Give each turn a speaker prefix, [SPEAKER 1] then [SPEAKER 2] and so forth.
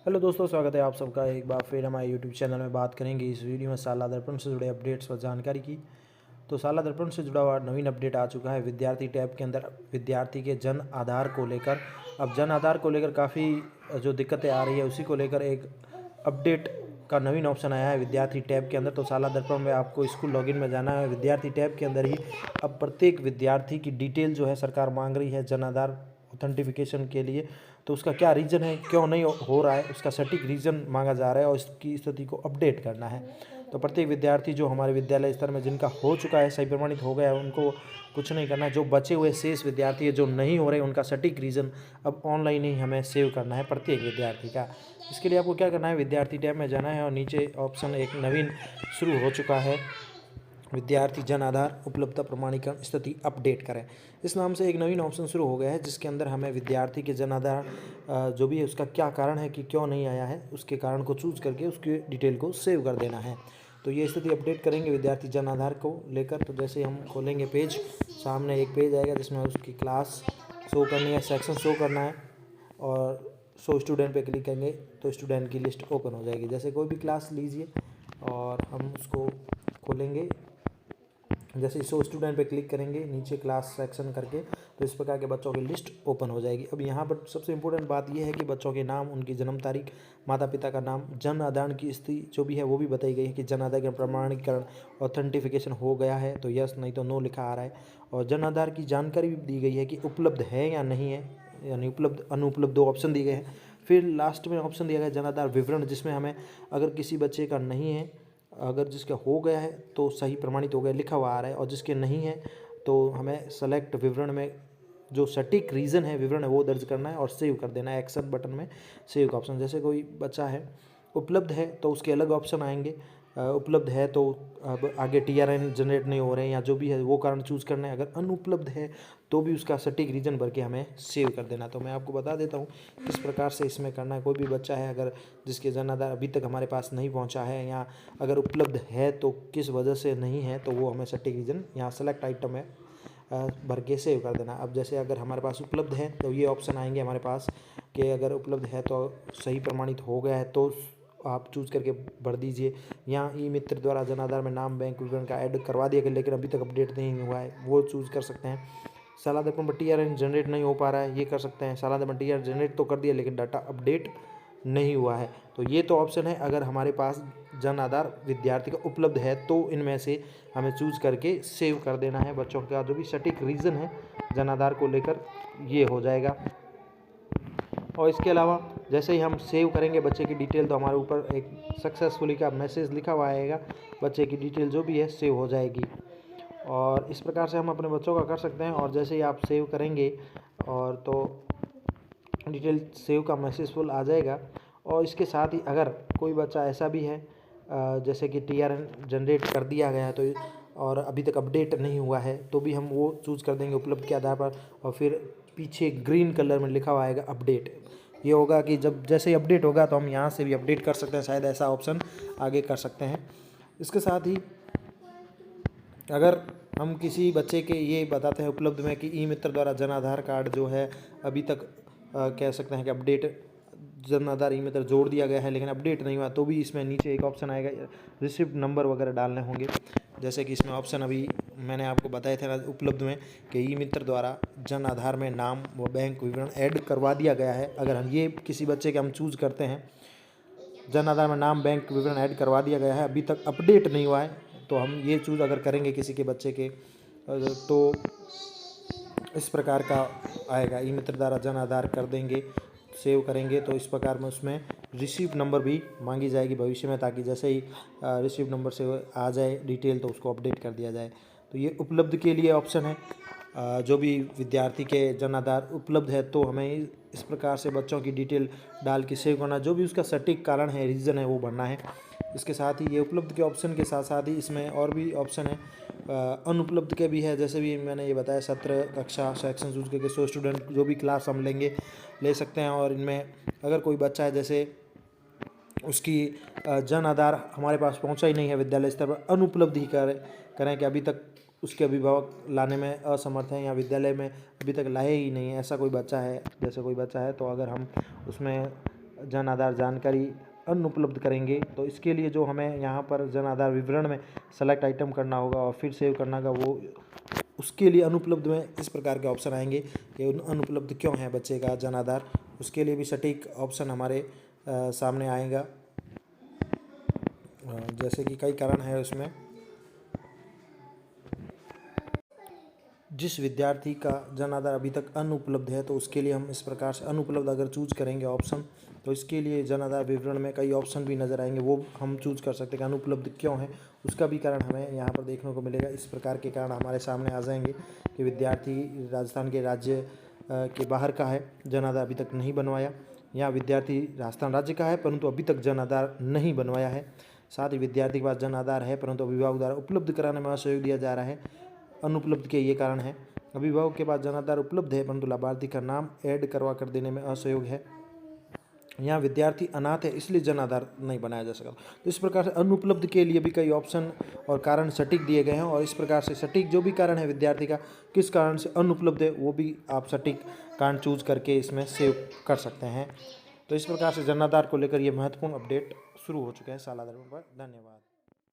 [SPEAKER 1] Hello दोस्तों, स्वागत है आप सबका एक बार फिर हमारे यूट्यूब चैनल में। बात करेंगे इस वीडियो में साला दर्पण से जुड़े अपडेट्स और जानकारी की। तो साला दर्पण से जुड़ा हुआ नवीन अपडेट आ चुका है विद्यार्थी टैब के अंदर विद्यार्थी के जन आधार को लेकर। अब जन आधार को लेकर काफ़ी जो दिक्कतें आ रही है उसी को लेकर एक अपडेट का नवीन ऑप्शन आया है विद्यार्थी टैब के अंदर। तो साला दर्पण में आपको स्कूल लॉगिन में जाना है। विद्यार्थी टैब के अंदर ही अब प्रत्येक विद्यार्थी की डिटेल जो है सरकार मांग रही है जन आधार ऑथेंटिफिकेशन के लिए। तो उसका क्या रीज़न है, क्यों नहीं हो रहा है, उसका सटीक रीज़न मांगा जा रहा है और इसकी स्थिति को अपडेट करना है। तो प्रत्येक विद्यार्थी जो हमारे विद्यालय स्तर में जिनका हो चुका है, सही प्रमाणित हो गया है, उनको कुछ नहीं करना है। जो बचे हुए शेष विद्यार्थी है जो नहीं हो रहे, उनका सटीक रीज़न अब ऑनलाइन ही हमें सेव करना है प्रत्येक विद्यार्थी का। इसके लिए आपको क्या करना है, विद्यार्थी टैब में जाना है और नीचे ऑप्शन एक नवीन शुरू हो चुका है, विद्यार्थी जन आधार उपलब्धता प्रमाणीकरण स्थिति अपडेट करें। इस नाम से एक नवीन ऑप्शन शुरू हो गया है जिसके अंदर हमें विद्यार्थी के जन आधार जो भी है उसका क्या कारण है कि क्यों नहीं आया है, उसके कारण को चूज करके उसकी डिटेल को सेव कर देना है। तो ये स्थिति अपडेट करेंगे विद्यार्थी जन आधार को लेकर। तो जैसे हम खोलेंगे पेज, सामने एक पेज आएगा जिसमें उसकी क्लास शो करनी है, सेक्शन शो करना है और शो स्टूडेंट पे क्लिक करेंगे तो स्टूडेंट की लिस्ट ओपन हो जाएगी। जैसे कोई भी क्लास लीजिए और हम उसको खोलेंगे। जैसे शो स्टूडेंट पे क्लिक करेंगे नीचे क्लास सेक्शन करके तो इस प्रकार के बच्चों की लिस्ट ओपन हो जाएगी। अब यहाँ पर सबसे इम्पोर्टेंट बात यह है कि बच्चों के नाम, उनकी जन्म तारीख, माता पिता का नाम, जन आधार की स्थिति जो भी है वो भी बताई गई है कि जन आधार का प्रमाणीकरण ऑथेंटिफिकेशन हो गया है तो यस, नहीं तो नो लिखा आ रहा है। और जन आधार की जानकारी भी दी गई है कि उपलब्ध है या नहीं है, यानी उपलब्ध अनुपलब्ध दो ऑप्शन दिए गए हैं। फिर लास्ट में ऑप्शन दिया गया जन आधार विवरण, जिसमें हमें अगर किसी बच्चे का नहीं है, अगर जिसका हो गया है तो सही प्रमाणित हो गया लिखा हुआ आ रहा है, और जिसके नहीं है तो हमें सेलेक्ट विवरण में जो सटीक रीज़न है विवरण है वो दर्ज करना है और सेव कर देना है एक्शन बटन में सेव का ऑप्शन। जैसे कोई बच्चा है उपलब्ध है तो उसके अलग ऑप्शन आएंगे, उपलब्ध है तो अब आगे टीआरएन जनरेट नहीं हो रहे हैं या जो भी है वो कारण चूज़ करना है। अगर अनुपलब्ध है तो भी उसका सटीक रीज़न भर के हमें सेव कर देना। तो मैं आपको बता देता हूँ किस प्रकार से इसमें करना है। कोई भी बच्चा है अगर जिसके जन आधार अभी तक हमारे पास नहीं पहुँचा है या अगर उपलब्ध है तो किस वजह से नहीं है, तो वो हमें सटीक रीज़न यहाँ सेलेक्ट आइटम है भर के सेव कर देना। अब जैसे अगर हमारे पास उपलब्ध है तो ये ऑप्शन आएंगे हमारे पास कि अगर उपलब्ध है तो सही प्रमाणित हो गया है तो आप चूज़ करके भर दीजिए। यहाँ ई मित्र द्वारा जन आधार में नाम, बैंक विवरण का ऐड करवा दिया गया लेकिन अभी तक अपडेट नहीं हुआ है, वो चूज़ कर सकते हैं। साला दर्पण पर टीआरएन जनरेट नहीं हो पा रहा है, ये कर सकते हैं। साला दर्पण टीआरएन जनरेट तो कर दिया लेकिन डाटा अपडेट नहीं हुआ है। तो ये तो ऑप्शन है अगर हमारे पास जन आधार विद्यार्थी का उपलब्ध है तो इनमें से हमें चूज़ करके सेव कर देना है। बच्चों का जो भी सटीक रीज़न है जन आधार को लेकर ये हो जाएगा। और इसके अलावा जैसे ही हम सेव करेंगे बच्चे की डिटेल तो हमारे ऊपर एक सक्सेसफुली का मैसेज लिखा हुआ आएगा, बच्चे की डिटेल जो भी है सेव हो जाएगी। और इस प्रकार से हम अपने बच्चों का कर सकते हैं। और जैसे ही आप सेव करेंगे और तो डिटेल सेव का मैसेज फुल आ जाएगा। और इसके साथ ही अगर कोई बच्चा ऐसा भी है जैसे कि टीआरएन जनरेट कर दिया गया है तो और अभी तक अपडेट नहीं हुआ है तो भी हम वो चूज़ कर देंगे उपलब्ध के आधार पर। और फिर पीछे ग्रीन कलर में लिखा हुआ आएगा अपडेट। ये होगा कि जब जैसे ही अपडेट होगा तो हम यहाँ से भी अपडेट कर सकते हैं, शायद ऐसा ऑप्शन आगे कर सकते हैं। इसके साथ ही अगर हम किसी बच्चे के ये बताते हैं उपलब्ध में कि ई मित्र द्वारा जन आधार कार्ड जो है अभी तक कह सकते हैं कि अपडेट जन आधार ई मित्र जोड़ दिया गया है लेकिन अपडेट नहीं हुआ, तो भी इसमें नीचे एक ऑप्शन आएगा, रिसिप्ट नंबर वगैरह डालने होंगे। जैसे कि इसमें ऑप्शन अभी मैंने आपको बताए थे ना उपलब्ध में कि ई मित्र द्वारा जन आधार में नाम व बैंक विवरण ऐड करवा दिया गया है। अगर हम ये किसी बच्चे के हम चूज़ करते हैं जन आधार में नाम, बैंक विवरण ऐड करवा दिया गया है, अभी तक अपडेट नहीं हुआ है, तो हम ये चूज़ अगर करेंगे किसी के बच्चे के तो इस प्रकार का आएगा। ई मित्र द्वारा जन आधार कर देंगे, सेव करेंगे तो इस प्रकार में उसमें रिसीप्ट नंबर भी मांगी जाएगी भविष्य में, ताकि जैसे ही रिसीप्ट नंबर से आ जाए डिटेल तो उसको अपडेट कर दिया जाए। तो ये उपलब्ध के लिए ऑप्शन है। जो भी विद्यार्थी के जन आधार उपलब्ध है तो हमें इस प्रकार से बच्चों की डिटेल डाल के सेव करना, जो भी उसका सटीक कारण है, रीज़न है, वो भरना है। इसके साथ ही ये उपलब्ध के ऑप्शन के साथ साथ ही इसमें और भी ऑप्शन है अनुपलब्ध के भी है। जैसे भी मैंने ये बताया सत्र कक्षा सेक्शन चूज करके 100 स्टूडेंट जो भी क्लास हम लेंगे ले सकते हैं। और इनमें अगर कोई बच्चा है जैसे उसकी जन आधार हमारे पास पहुंचा ही नहीं है विद्यालय स्तर पर, अनुपलब्ध ही करें कि अभी तक उसके अभिभावक लाने में असमर्थ हैं या विद्यालय में अभी तक लाए ही नहीं है, ऐसा कोई बच्चा है, जैसे कोई बच्चा है तो अगर हम उसमें जन आधार जानकारी अनुपलब्ध करेंगे। तो इसके लिए जो हमें यहाँ पर जन आधार विवरण में सेलेक्ट आइटम करना होगा और फिर सेव करना होगा, वो उसके लिए अनुपलब्ध में इस प्रकार के ऑप्शन आएंगे कि अनुपलब्ध क्यों है बच्चे का जन आधार। उसके लिए भी सटीक ऑप्शन हमारे सामने आएगा। जैसे कि कई कारण है उसमें, जिस विद्यार्थी का जन आधार अभी तक अनुपलब्ध है तो उसके लिए हम इस प्रकार से अनुपलब्ध अगर चूज करेंगे ऑप्शन, तो इसके लिए जन आधार विवरण में कई ऑप्शन भी नज़र आएंगे, वो हम चूज कर सकते हैं कि अनुपलब्ध क्यों है। उसका भी कारण हमें यहाँ पर देखने को मिलेगा। इस प्रकार के कारण हमारे सामने आ जाएंगे कि विद्यार्थी राजस्थान के राज्य के बाहर का है, जन आधार अभी तक नहीं बनवाया, या विद्यार्थी राजस्थान राज्य का है परंतु अभी तक जन आधार नहीं बनवाया है। साथ ही विद्यार्थी के पास जन आधार है परंतु अभिभावक द्वारा उपलब्ध कराने में असहयोग दिया जा रहा है। अनुपलब्ध के ये कारण है। अभिभावक के पास जन आधार उपलब्ध है परंतु लाभार्थी का नाम ऐड करवा कर देने में असहयोग है। यहाँ विद्यार्थी अनाथ है इसलिए जन आधार नहीं बनाया जा सका। तो इस प्रकार से अनुपलब्ध के लिए भी कई ऑप्शन और कारण सटीक दिए गए हैं, और इस प्रकार से सटीक जो भी कारण है विद्यार्थी का किस कारण से अनुपलब्ध है वो भी आप सटीक कारण चूज करके इसमें सेव कर सकते हैं। तो इस प्रकार से जन आधार को लेकर ये महत्वपूर्ण अपडेट शुरू हो चुके हैं साल आधार पर। धन्यवाद।